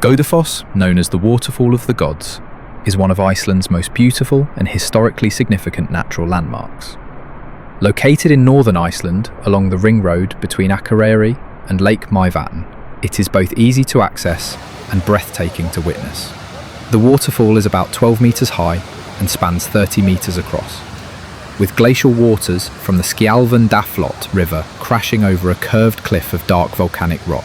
Goðafoss, known as the Waterfall of the Gods, is one of Iceland's most beautiful and historically significant natural landmarks. Located in northern Iceland, along the ring road between Akureyri and Lake Mývatn, it is both easy to access and breathtaking to witness. The waterfall is about 12 metres high and spans 30 metres across, with glacial waters from the Skjálfandaflót River crashing over a curved cliff of dark volcanic rock.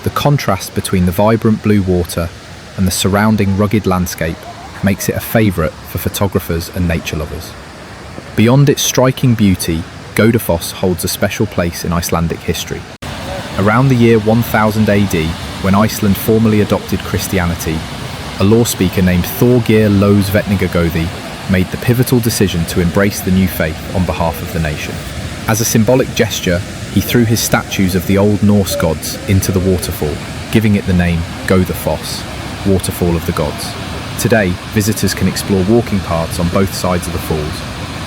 The contrast between the vibrant blue water and the surrounding rugged landscape makes it a favourite for photographers and nature lovers. Beyond its striking beauty, Goðafoss holds a special place in Icelandic history. Around the year 1000 AD, when Iceland formally adopted Christianity, a law speaker named Þorgeir Lóðsvetningagoði made the pivotal decision to embrace the new faith on behalf of the nation. As a symbolic gesture, he threw his statues of the Old Norse gods into the waterfall, giving it the name Goðafoss, Waterfall of the Gods. Today, visitors can explore walking paths on both sides of the falls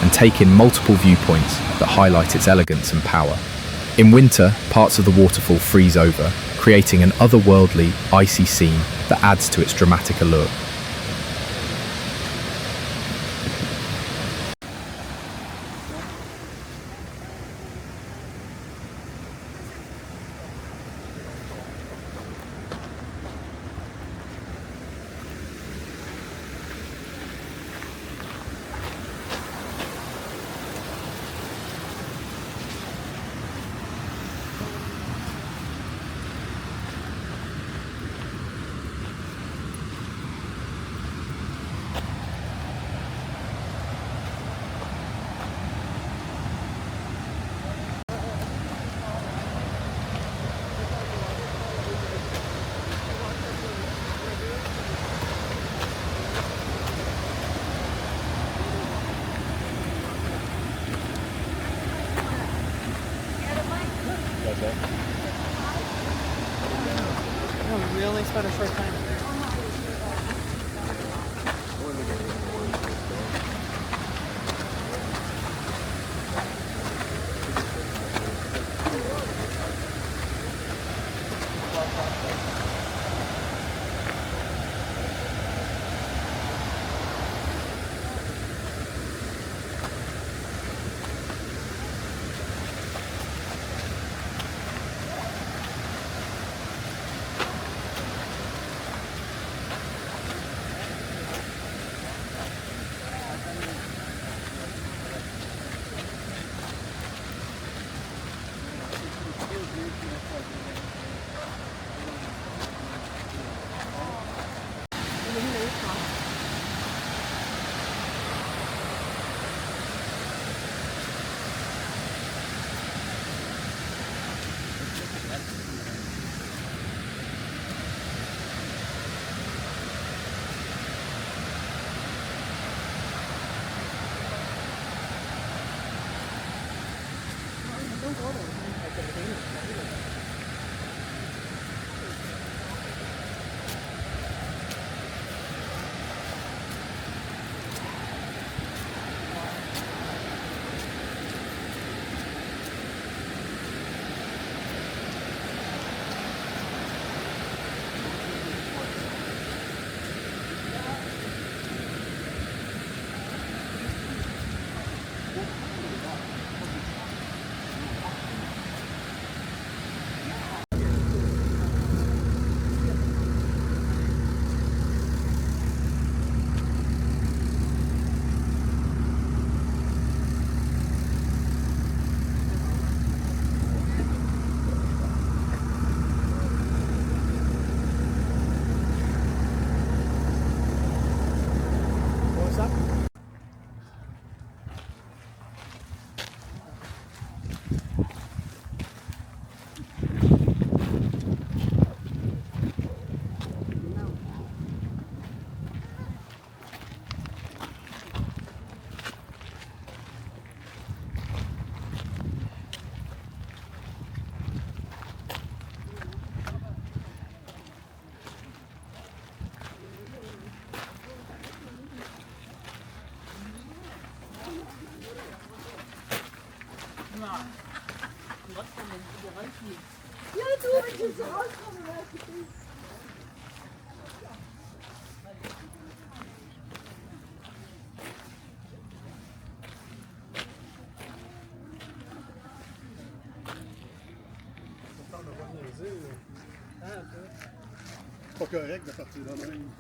and take in multiple viewpoints that highlight its elegance and power. In winter, parts of the waterfall freeze over, creating an otherworldly, icy scene that adds to its dramatic allure. We only spent a short time. Ja, du, wenn du so rauskommen, weißt du. Poco de regno fatto da noi.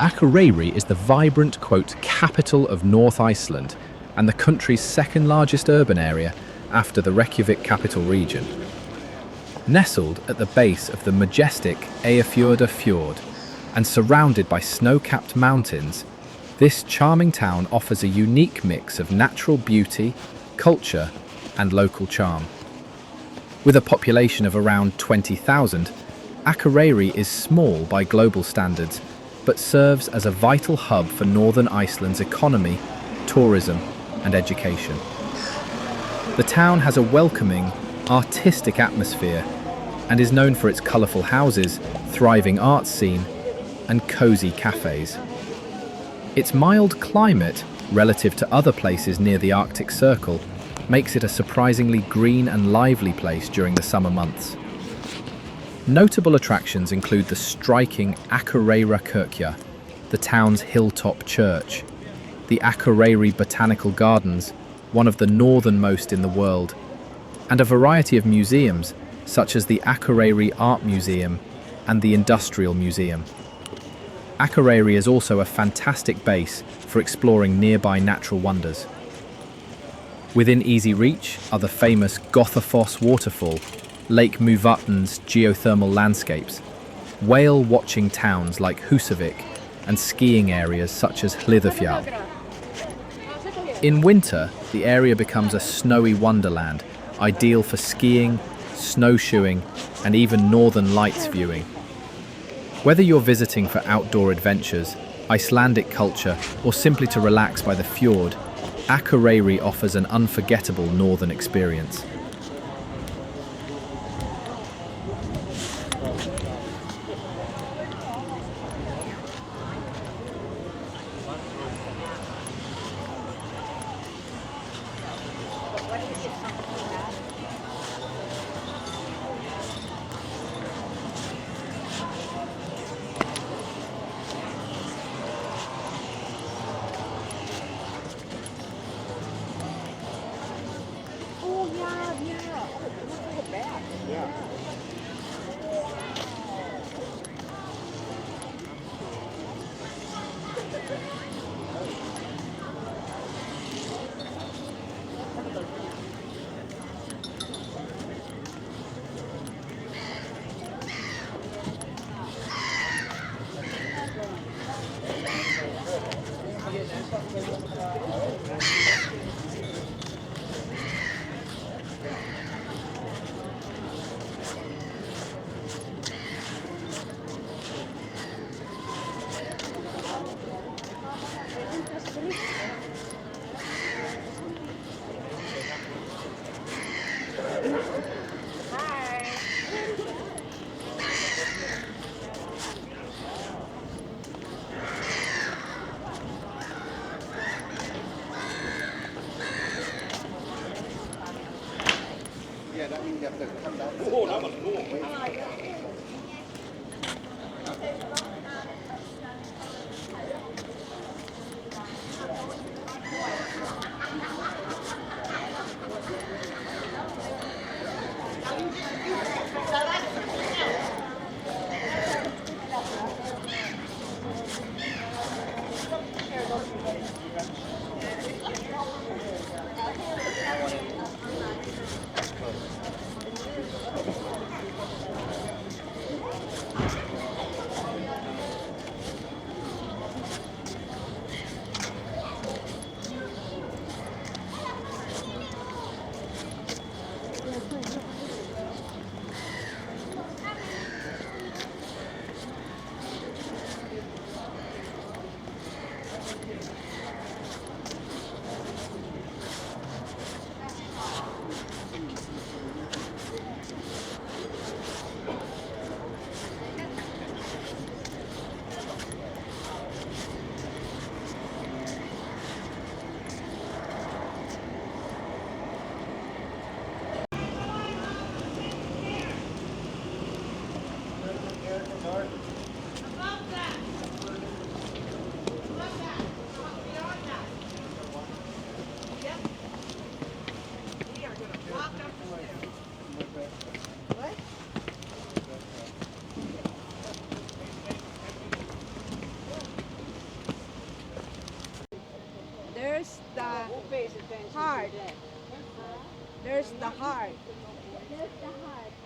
Akureyri is the vibrant, quote, capital of North Iceland and the country's second largest urban area after the Reykjavik capital region. Nestled at the base of the majestic Eyjafjörður fjord and surrounded by snow-capped mountains, this charming town offers a unique mix of natural beauty, culture, and local charm. With a population of around 20,000, Akureyri is small by global standards, but serves as a vital hub for northern Iceland's economy, tourism, and education. The town has a welcoming, artistic atmosphere and is known for its colourful houses, thriving arts scene, and cosy cafes. Its mild climate, relative to other places near the Arctic Circle, makes it a surprisingly green and lively place during the summer months. Notable attractions include the striking Akureyri Kirkja, the town's hilltop church, the Akureyri Botanical Gardens, one of the northernmost in the world, and a variety of museums such as the Akureyri Art Museum and the Industrial Museum. Akureyri is also a fantastic base for exploring nearby natural wonders. Within easy reach are the famous Goðafoss Waterfall, Lake Mývatn's geothermal landscapes, whale-watching towns like Húsavík, and skiing areas such as Hlíðarfjall. In winter, the area becomes a snowy wonderland, ideal for skiing, snowshoeing, and even northern lights viewing. Whether you're visiting for outdoor adventures, Icelandic culture, or simply to relax by the fjord, Akureyri offers an unforgettable northern experience. There's the heart. There's the heart. There's the heart.